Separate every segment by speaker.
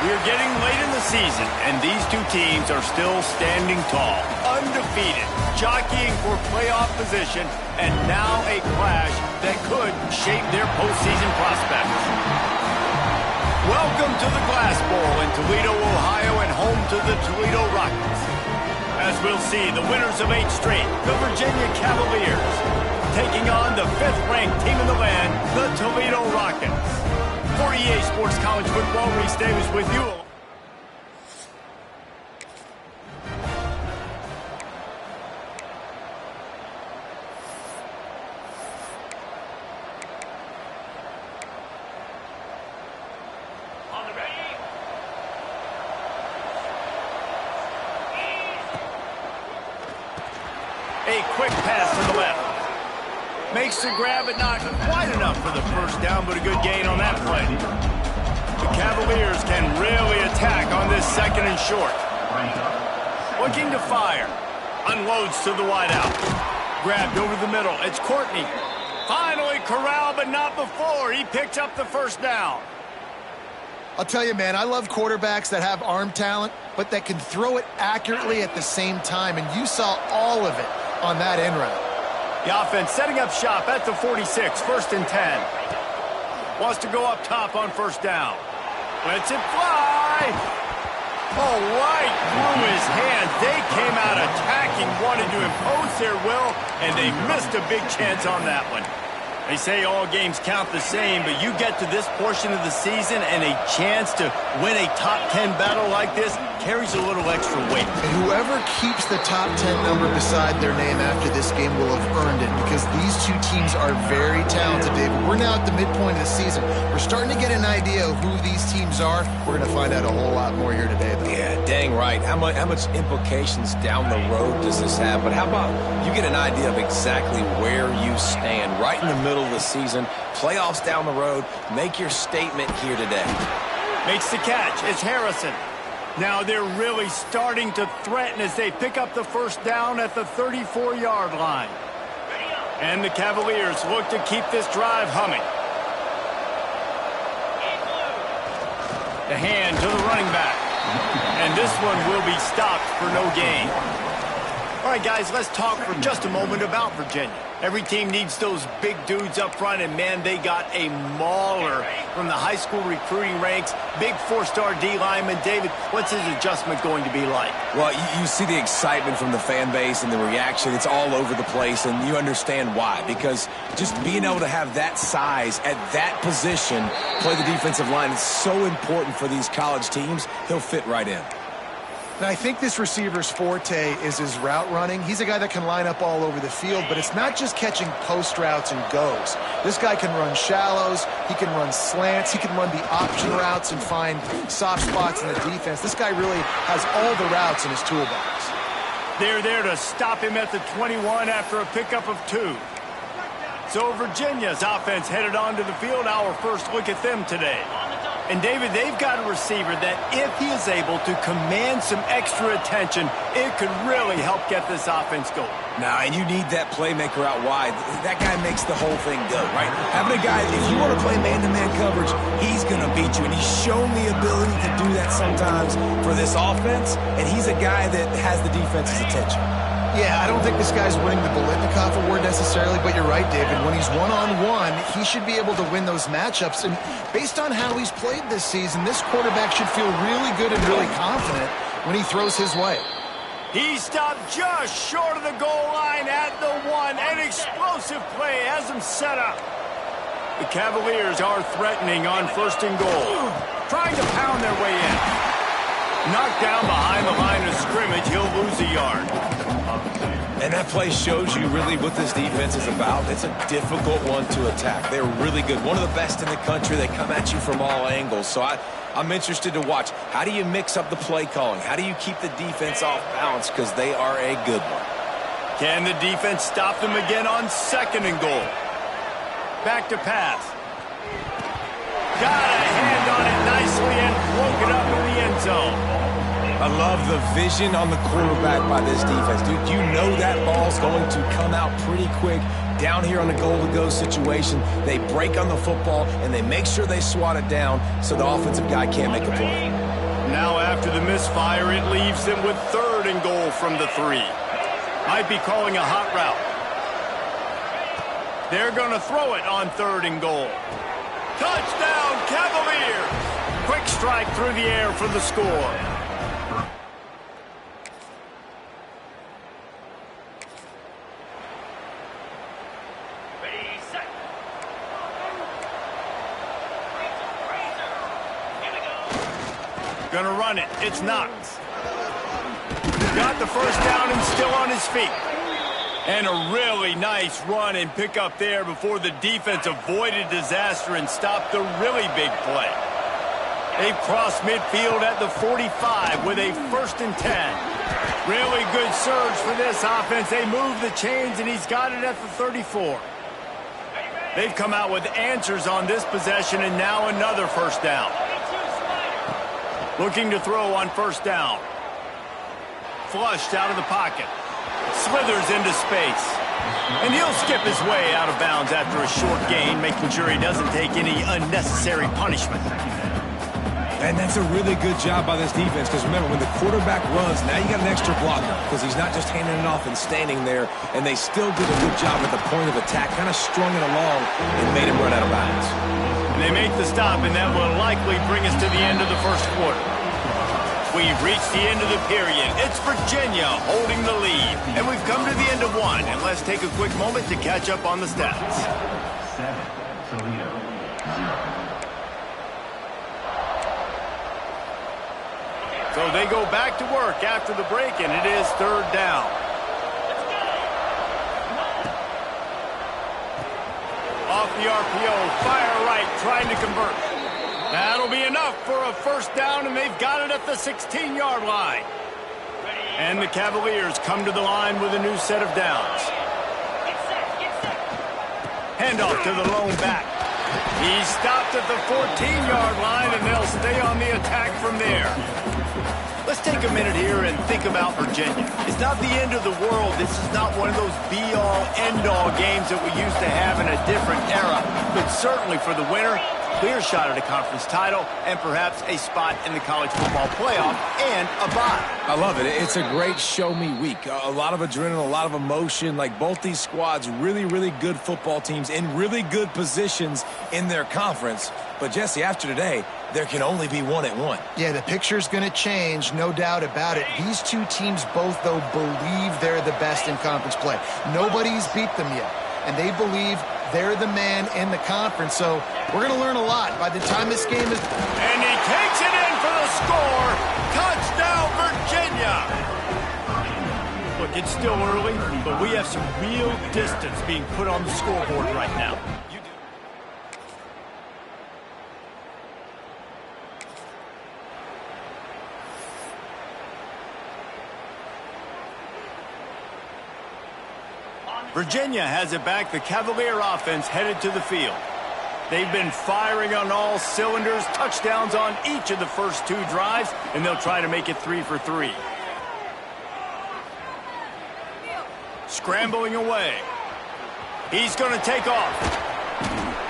Speaker 1: We are getting late in the season, and these two teams are still standing tall, undefeated, jockeying for playoff position, and now a clash that could shape their postseason prospects. Welcome to the Glass Bowl in Toledo, Ohio, and home to the Toledo Rockets. As we'll see, the winners of 8 straight, the Virginia Cavaliers, taking on the 5th-ranked team in the land, the Toledo Rockets. For EA Sports College Football, Reese Davis with you. A quick pass to the left. Makes the grab, but not quite enough for the first down, but a good gain on that play. The Cavaliers can really attack on this 2nd and short. Looking to fire. Unloads to the wideout. Grabbed over the middle. It's Courtney. Finally corralled, but not before. He picks up the first down.
Speaker 2: I'll tell you, man, I love quarterbacks that have arm talent, but that can throw it accurately at the same time, and you saw all of it on that in route.
Speaker 1: The offense setting up shop at the 46, 1st and 10. Wants to go up top on first down. Lets it fly. Oh, right through his hands. They came out attacking, wanted to impose their will, and they missed a big chance on that one. They say all games count the same, but you get to this portion of the season and a chance to win a top 10 battle like this carries a little extra weight.
Speaker 2: And whoever keeps the top 10 number beside their name after this game will have earned it, because these two teams are very talented, David. We're now at the midpoint of the season. We're starting to get an idea of who these teams are. We're going to find out a whole lot more here today, though.
Speaker 3: Yeah, dang right. How much implications down the road does this have? But how about you get an idea of exactly where you stand right in the middle of the season, playoffs down the road, make your statement here today.
Speaker 1: Makes the catch. It's Harrison. Now they're really starting to threaten as they pick up the first down at the 34-yard line. And the Cavaliers look to keep this drive humming. The hand to the running back. And this one will be stopped for no gain. All right, guys, let's talk for just a moment about Virginia. Every team needs those big dudes up front, and, man, they got a mauler from the high school recruiting ranks. Big 4-star D lineman. David, what's his adjustment going to be like?
Speaker 3: Well, you see the excitement from the fan base and the reaction. It's all over the place, and you understand why. Because just being able to have that size at that position, play the defensive line, is so important for these college teams. He'll fit right in.
Speaker 2: And I think this receiver's forte is his route running. He's a guy that can line up all over the field, but it's not just catching post routes and goes. This guy can run shallows, he can run slants, he can run the option routes and find soft spots in the defense. This guy really has all the routes in his toolbox.
Speaker 1: They're there to stop him at the 21 after a pickup of 2. So Virginia's offense headed onto the field. Our first look at them today. And, David, they've got a receiver that if he is able to command some extra attention, it could really help get this offense going.
Speaker 3: Nah, and you need that playmaker out wide. That guy makes the whole thing go, right? Having a guy, if you want to play man-to-man coverage, he's going to beat you. And he's shown the ability to do that sometimes for this offense, and he's a guy that has the defense's attention.
Speaker 2: Yeah, I don't think this guy's winning the Bolitnikov Award necessarily, but you're right, David. When he's one-on-one, he should be able to win those matchups. And based on how he's played this season, this quarterback should feel really good and really confident when he throws his way.
Speaker 1: He stopped just short of the goal line at the 1. An explosive play has him set up. The Cavaliers are threatening on 1st and goal, trying to pound their way in. Knocked down behind the line of scrimmage, he'll lose a yard.
Speaker 3: And that play shows you really what this defense is about. It's a difficult one to attack. They're really good. One of the best in the country. They come at you from all angles. So I'm interested to watch. How do you mix up the play calling? How do you keep the defense off balance? Because they are a good one.
Speaker 1: Can the defense stop them again on 2nd and goal? Back to pass. Got a hand on it nicely and broke it up in the end zone.
Speaker 3: I love the vision on the quarterback by this defense. Dude, you know that ball's going to come out pretty quick. Down here on the goal-to-go situation, they break on the football, and they make sure they swat it down so the offensive guy can't make a play.
Speaker 1: Now after the misfire, it leaves them with 3rd and goal from the 3. Might be calling a hot route. They're going to throw it on 3rd and goal. Touchdown, Cavaliers! Quick strike through the air for the score. Gonna run it. It's Knox. Got the first down and still on his feet. And a really nice run and pick up there before the defense avoided disaster and stopped the really big play. They've crossed midfield at the 45 with a 1st and 10. Really good surge for this offense. They move the chains and he's got it at the 34. They've come out with answers on this possession and now another 1st down. Looking to throw on 1st down. Flushed out of the pocket. Slithers into space. And he'll skip his way out of bounds after a short gain, making sure he doesn't take any unnecessary punishment.
Speaker 3: And that's a really good job by this defense, because remember, when the quarterback runs, now you got an extra blocker, because he's not just handing it off and standing there, and they still did a good job at the point of attack, kind of strung it along and made him run out of bounds.
Speaker 1: They make the stop, and that will likely bring us to the end of the 1st quarter. We've reached the end of the period. It's Virginia holding the lead, and we've come to the end of 1. And let's take a quick moment to catch up on the stats.
Speaker 4: 7, Toledo, 0.
Speaker 1: So they go back to work after the break, and it is 3rd down. Off the RPO, fire right, trying to convert. That'll be enough for a 1st down, and they've got it at the 16-yard line. And the Cavaliers come to the line with a new set of downs. Handoff to the lone back. He stopped at the 14-yard line, and they'll stay on the attack from there. Let's take a minute here and think about Virginia. It's not the end of the world. This is not one of those be-all, end-all games that we used to have in a different era. But certainly for the winner, clear shot at a conference title and perhaps a spot in the college football playoff and a bye.
Speaker 3: I love it. It's a great show-me week. A lot of adrenaline, a lot of emotion. Like, both these squads, really, really good football teams in really good positions in their conference. But, Jesse, after today, there can only be 1 at 1.
Speaker 2: Yeah, the picture's going to change, no doubt about it. These two teams both, though, believe they're the best in conference play. Nobody's beat them yet, and they believe they're the man in the conference. So we're going to learn a lot by the time this game is...
Speaker 1: And he takes it in for the score. Touchdown, Virginia. Look, it's still early, but we have some real distance being put on the scoreboard right now. Virginia has it back. The Cavalier offense headed to the field. They've been firing on all cylinders, touchdowns on each of the first 2 drives, and they'll try to make it 3 for 3. Scrambling away. He's going to take off.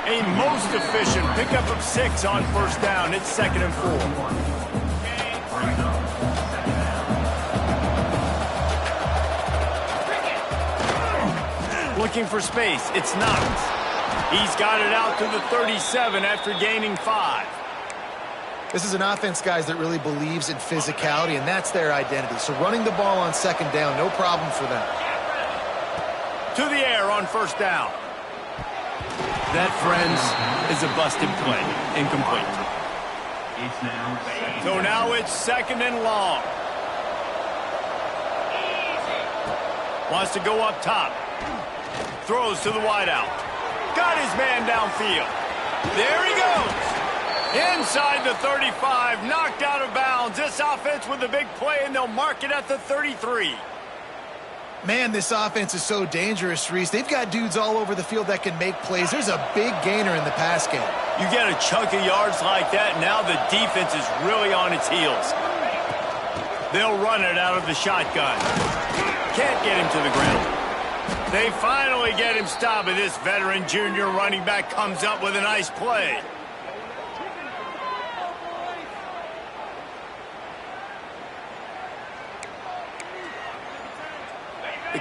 Speaker 1: A most efficient pickup of 6 on 1st down. It's 2nd and 4. Looking for space. It's Knox. He's got it out to the 37 after gaining 5.
Speaker 2: This is an offense, guys, that really believes in physicality, and that's their identity. So running the ball on 2nd down, no problem for them.
Speaker 1: To the air on 1st down. That, friends, is a busted play. Incomplete. So now it's 2nd and long. Wants to go up top. Throws to the wideout. Got his man downfield. There he goes. Inside the 35, knocked out of bounds. This offense with a big play, and they'll mark it at the 33.
Speaker 2: Man, this offense is so dangerous, Reese. They've got dudes all over the field that can make plays. There's a big gainer in the pass game.
Speaker 1: You get a chunk of yards like that, now the defense is really on its heels. They'll run it out of the shotgun. Can't get him to the ground. They finally get him stopped, and this veteran junior running back comes up with a nice play.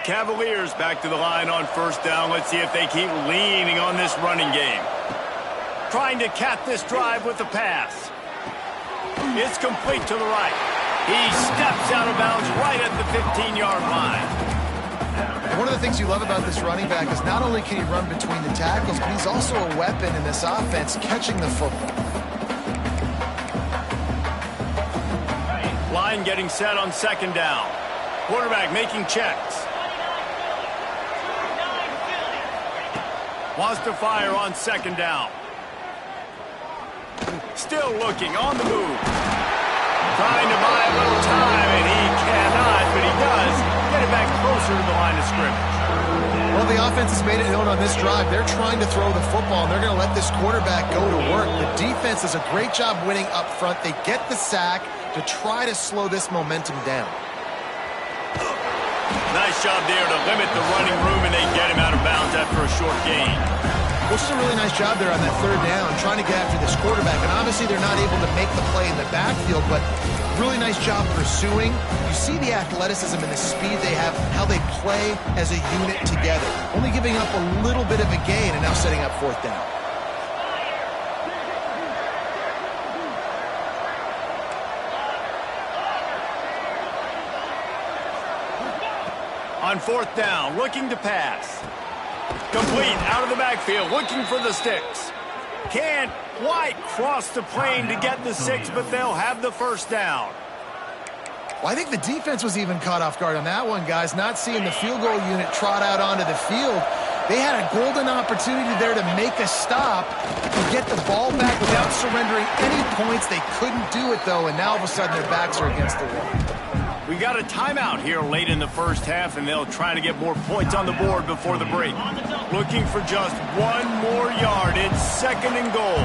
Speaker 1: Cavaliers back to the line on first down. Let's see if they keep leaning on this running game. Trying to cap this drive with the pass. It's complete to the right. He steps out of bounds right at the 15-yard line.
Speaker 2: One of the things you love about this running back is not only can he run between the tackles, but he's also a weapon in this offense catching the football.
Speaker 1: Line getting set on second down. Quarterback making checks. Wants to fire on second down. Still looking on the move. Trying to buy a little time, and he cannot, but he does get it back closer to the line of scrimmage.
Speaker 2: Well, the offense has made it known on this drive. They're trying to throw the football, and they're going to let this quarterback go to work. The defense does a great job winning up front. They get the sack to try to slow this momentum down.
Speaker 1: Nice job there to limit the running room, and they get him out of bounds after a short gain.
Speaker 2: Which is a really nice job there on that third down, trying to get after this quarterback. And obviously they're not able to make the play in the backfield, but really nice job pursuing. You see the athleticism and the speed they have, how they play as a unit together. Only giving up a little bit of a gain and now setting up fourth down.
Speaker 1: On fourth down, looking to pass. Complete out of the backfield, looking for the sticks. Can't quite cross the plane to get the 6, but they'll have the first down.
Speaker 2: Well, I think the defense was even caught off guard on that one, guys. Not seeing the field goal unit trot out onto the field. They had a golden opportunity there to make a stop, to get the ball back without surrendering any points. They couldn't do it, though, and now all of a sudden their backs are against the wall.
Speaker 1: We got a timeout here late in the first half, and they'll try to get more points on the board before the break. Looking for just one more yard. It's second and goal.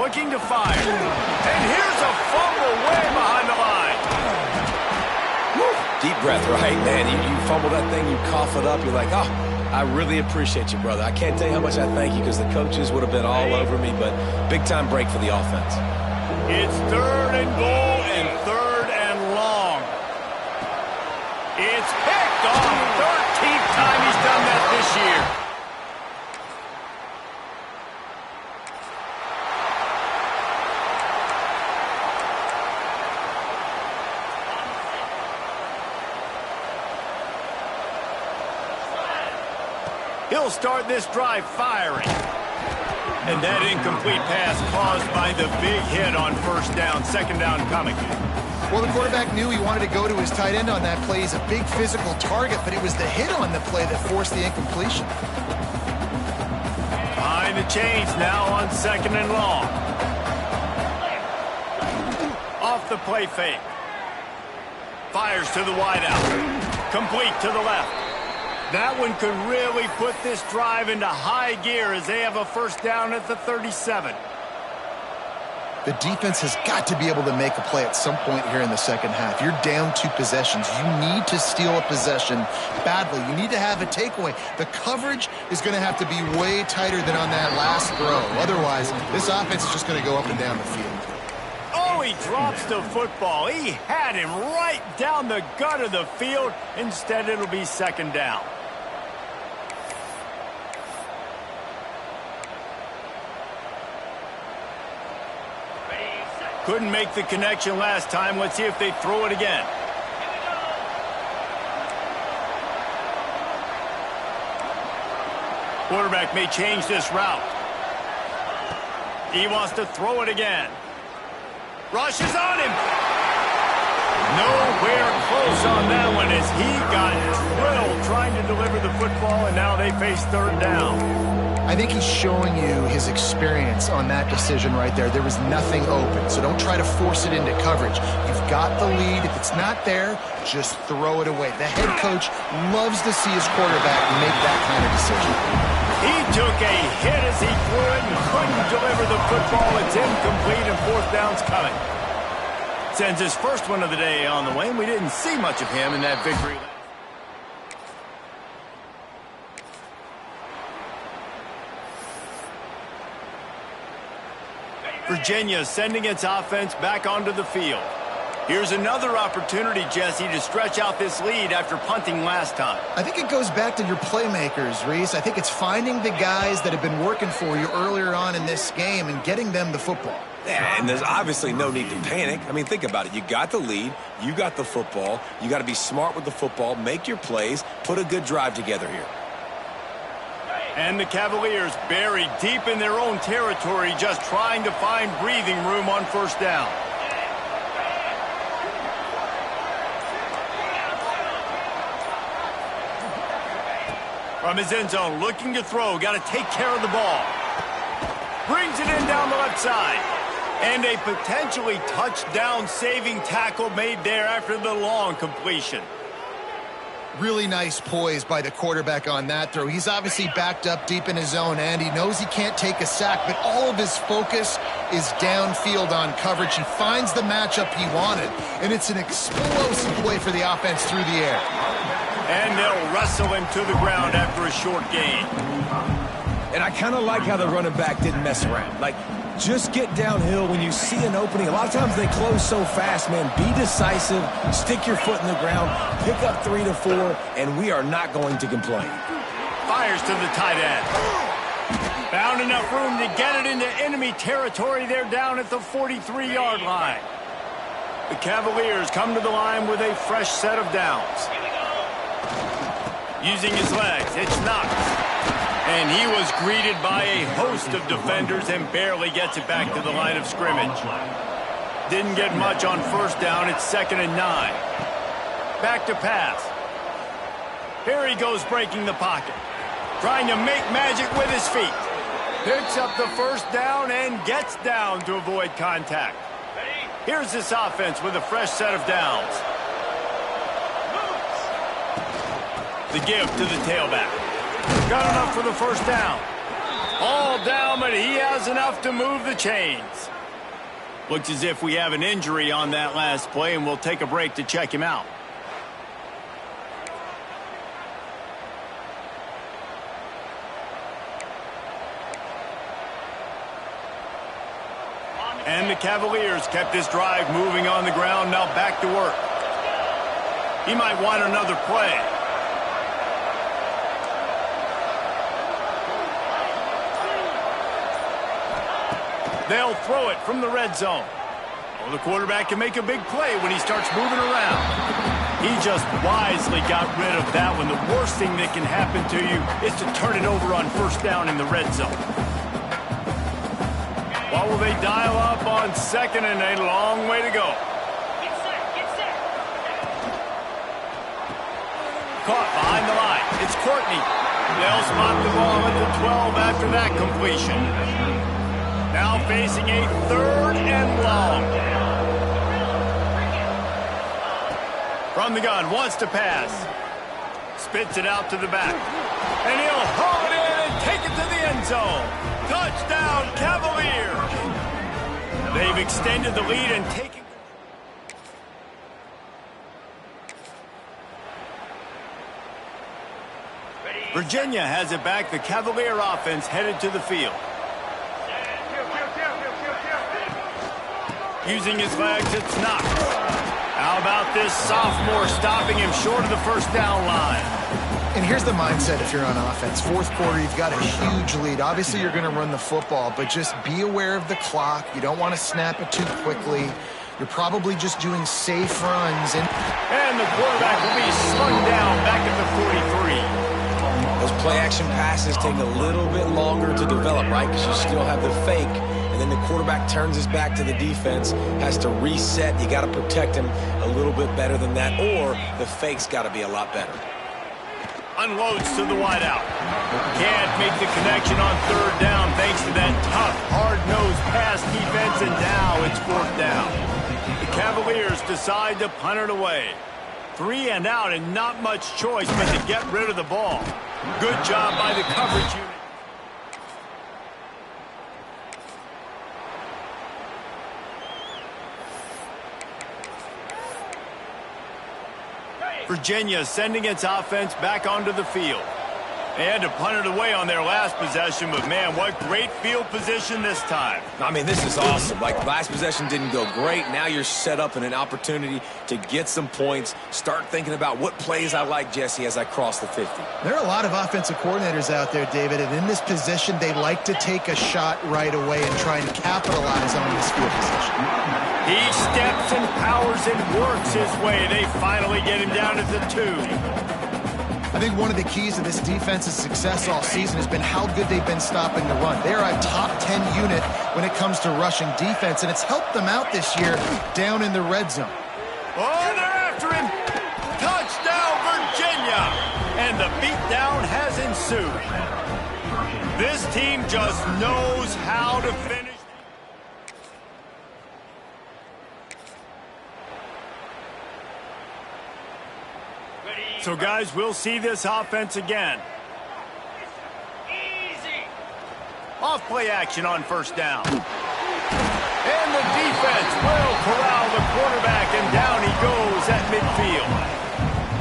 Speaker 1: Looking to fire. And here's a fumble way behind the line.
Speaker 3: Deep breath, right, man? You fumble that thing, you cough it up, you're like, oh, I really appreciate you, brother. I can't tell you how much I thank you because the coaches would have been all over me, but big-time break for the offense.
Speaker 1: It's third and goal and third and long. It's picked off. 13th time he's done that this year. He'll start this drive firing. And that incomplete pass caused by the big hit on first down. Second down coming.
Speaker 2: Well, the quarterback knew he wanted to go to his tight end on that play. He's a big physical target, but it was the hit on the play that forced the incompletion.
Speaker 1: Behind the chains now on second and long. Off the play fake. Fires to the wideout. Complete to the left. That one could really put this drive into high gear as they have a first down at the 37.
Speaker 2: The defense has got to be able to make a play at some point here in the second half. You're down 2 possessions. You need to steal a possession badly. You need to have a takeaway. The coverage is going to have to be way tighter than on that last throw. Otherwise, this offense is just going to go up and down the field.
Speaker 1: Oh, he drops the football. He had him right down the gut of the field. Instead, it'll be second down. Couldn't make the connection last time. Let's see if they throw it again. Quarterback may change this route. He wants to throw it again. Rushes on him. Nowhere close on that one as he got drilled trying to deliver the football, and now they face third down.
Speaker 2: I think he's showing you his experience on that decision right there. There was nothing open, so don't try to force it into coverage. You've got the lead. If it's not there, just throw it away. The head coach loves to see his quarterback make that kind of decision.
Speaker 1: He took a hit as he threw it and couldn't deliver the football. It's incomplete and fourth down's coming. Sends his first one of the day on the way, and we didn't see much of him in that victory. Virginia sending its offense back onto the field. Here's another opportunity, Jesse, to stretch out this lead after punting last time.
Speaker 2: I think it goes back to your playmakers, Reese. I think it's finding the guys that have been working for you earlier on in this game and getting them the football.
Speaker 3: Yeah, and there's obviously no need to panic. I mean, think about it. You got the lead. You got the football. You got to be smart with the football, make your plays, put a good drive together here.
Speaker 1: And the Cavaliers buried deep in their own territory, just trying to find breathing room on first down. From his end zone, looking to throw, got to take care of the ball. Brings it in down the left side. And a potentially touchdown-saving tackle made there after the long completion.
Speaker 2: Really nice poise by the quarterback on that throw. He's obviously backed up deep in his own end. He knows he can't take a sack, but all of his focus is downfield on coverage. He finds the matchup he wanted, and it's an explosive play for the offense through the air.
Speaker 1: And they'll wrestle him to the ground after a short gain.
Speaker 3: And I kind of like how the running back didn't mess around. Like, just get downhill when you see an opening. A lot of times they close so fast, man. Be decisive, stick your foot in the ground, pick up 3 to 4, and we are not going to complain.
Speaker 1: Fires to the tight end. Found enough room to get it into enemy territory. They're down at the 43-yard line. The Cavaliers come to the line with a fresh set of downs. Using his legs, it's Knox. And he was greeted by a host of defenders and barely gets it back to the line of scrimmage. Didn't get much on first down. It's 2nd and 9. Back to pass. Here he goes breaking the pocket. Trying to make magic with his feet. Picks up the first down and gets down to avoid contact. Here's this offense with a fresh set of downs. The give to the tailback. Got enough for the first down. All down, but he has enough to move the chains. Looks as if we have an injury on that last play, and we'll take a break to check him out. And the Cavaliers kept this drive moving on the ground, now back to work. He might want another play. They'll throw it from the red zone. Well, the quarterback can make a big play when he starts moving around. He just wisely got rid of that one. The worst thing that can happen to you is to turn it over on first down in the red zone. What will they dial up on 2nd and a long way to go? Caught behind the line. It's Courtney. They'll spot the ball at the 12 after that completion. Now facing a 3rd and long. From the gun, wants to pass. Spits it out to the back. And he'll haul it in and take it to the end zone. Touchdown, Cavaliers! They've extended the lead and taken... Virginia has it back. The Cavalier offense headed to the field. Using his legs, it's Knox. How about this sophomore stopping him short of the first down line?
Speaker 2: And here's the mindset if you're on offense. 4th quarter, you've got a huge lead. Obviously, you're going to run the football, but just be aware of the clock. You don't want to snap it too quickly. You're probably just doing safe runs.
Speaker 1: And the quarterback will be slung down back at the 43.
Speaker 3: Those play-action passes take a little bit longer to develop, right? Because you still have the fake, and then the quarterback turns his back to the defense, has to reset. You got to protect him a little bit better than that, or the fake's got to be a lot better.
Speaker 1: Unloads to the wideout. Can't make the connection on 3rd down thanks to that tough, hard-nosed pass defense, and now it's 4th down. The Cavaliers decide to punt it away. 3 and out, and not much choice but to get rid of the ball. Good job by the coverage unit. Virginia sending its offense back onto the field. They had to punt it away on their last possession, but, man, what great field position this time.
Speaker 3: I mean, this is awesome. Like, last possession didn't go great. Now you're set up in an opportunity to get some points. Start thinking about what plays I like, Jesse, as I cross the 50.
Speaker 2: There are a lot of offensive coordinators out there, David, and in this position, they like to take a shot right away and try and capitalize on this field position.
Speaker 1: He steps and powers and works his way. They finally get him down at the 2.
Speaker 2: I think one of the keys to this defense's success all season has been how good they've been stopping the run. They're a top 10 unit when it comes to rushing defense, and it's helped them out this year down in the red zone.
Speaker 1: Oh, they're after him. Touchdown, Virginia. And the beatdown has ensued. This team just knows how to finish. So, guys, we'll see this offense again. Off play action on first down. And the defense will corral the quarterback, and down he goes at midfield.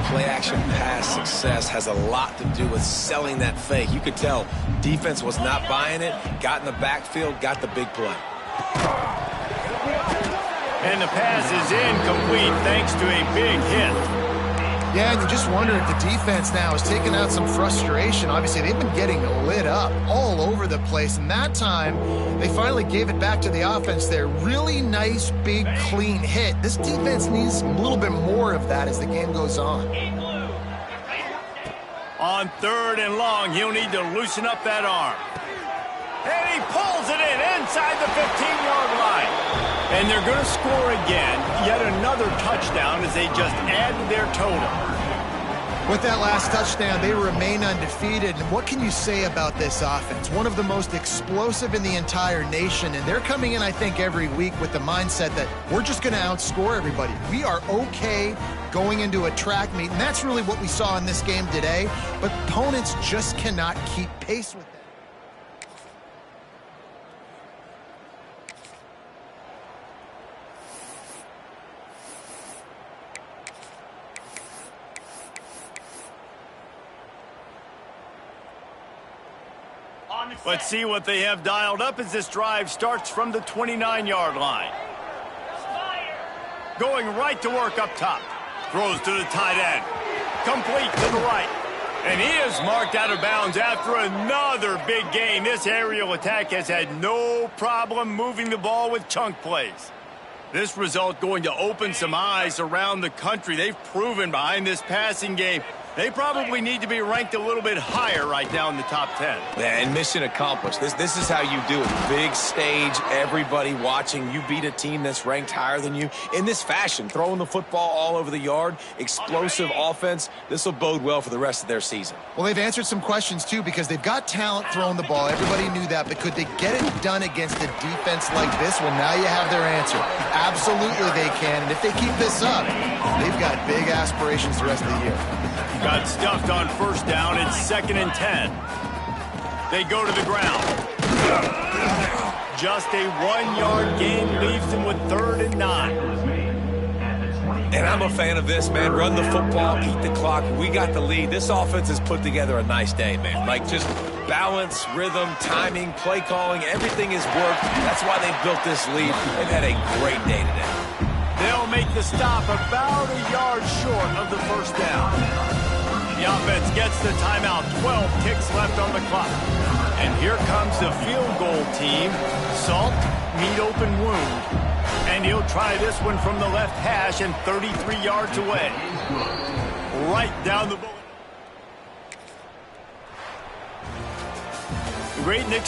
Speaker 3: Play action pass success has a lot to do with selling that fake. You could tell defense was not buying it, got in the backfield, got the big play.
Speaker 1: And the pass is incomplete thanks to a big hit.
Speaker 2: Yeah, and you just wonder if the defense now is taking out some frustration. Obviously, they've been getting lit up all over the place, and that time, they finally gave it back to the offense there. Really nice, big, clean hit. This defense needs a little bit more of that as the game goes on.
Speaker 1: On 3rd and long, he'll need to loosen up that arm. And he pulls it in inside the 15-yard line. And they're going to score again, yet another touchdown as they just add to their total.
Speaker 2: With that last touchdown, they remain undefeated. And what can you say about this offense? One of the most explosive in the entire nation, and they're coming in, I think, every week with the mindset that we're just going to outscore everybody. We are okay going into a track meet, and that's really what we saw in this game today. But opponents just cannot keep pace with them.
Speaker 1: Let's see what they have dialed up as this drive starts from the 29-yard line. Going right to work up top. Throws to the tight end. Complete to the right. And he is marked out of bounds after another big gain. This aerial attack has had no problem moving the ball with chunk plays. This result going to open some eyes around the country. They've proven behind this passing game they probably need to be ranked a little bit higher right now in the top 10.
Speaker 3: Yeah, and mission accomplished. This is how you do it. Big stage, everybody watching. You beat a team that's ranked higher than you in this fashion. Throwing the football all over the yard, explosive offense. This will bode well for the rest of their season.
Speaker 2: Well, they've answered some questions, too, because they've got talent throwing the ball. Everybody knew that, but could they get it done against a defense like this? Well, now you have their answer. Absolutely they can, and if they keep this up, they've got big aspirations the rest of the year.
Speaker 1: Got stuffed on first down. It's 2nd and 10. They go to the ground. Just a 1-yard gain leaves them with 3rd and 9.
Speaker 3: And I'm a fan of this, man. Run the football, eat the clock. We got the lead. This offense has put together a nice day, man. Like just balance, rhythm, timing, play calling, everything has worked. That's why they built this lead. They've had a great day today.
Speaker 1: They'll make the stop about a yard short of the first down. The offense gets the timeout. 12 ticks left on the clock. And here comes the field goal team. Salt, meet open wound. And he'll try this one from the left hash and 33 yards away. Right down the bullet. The great Nick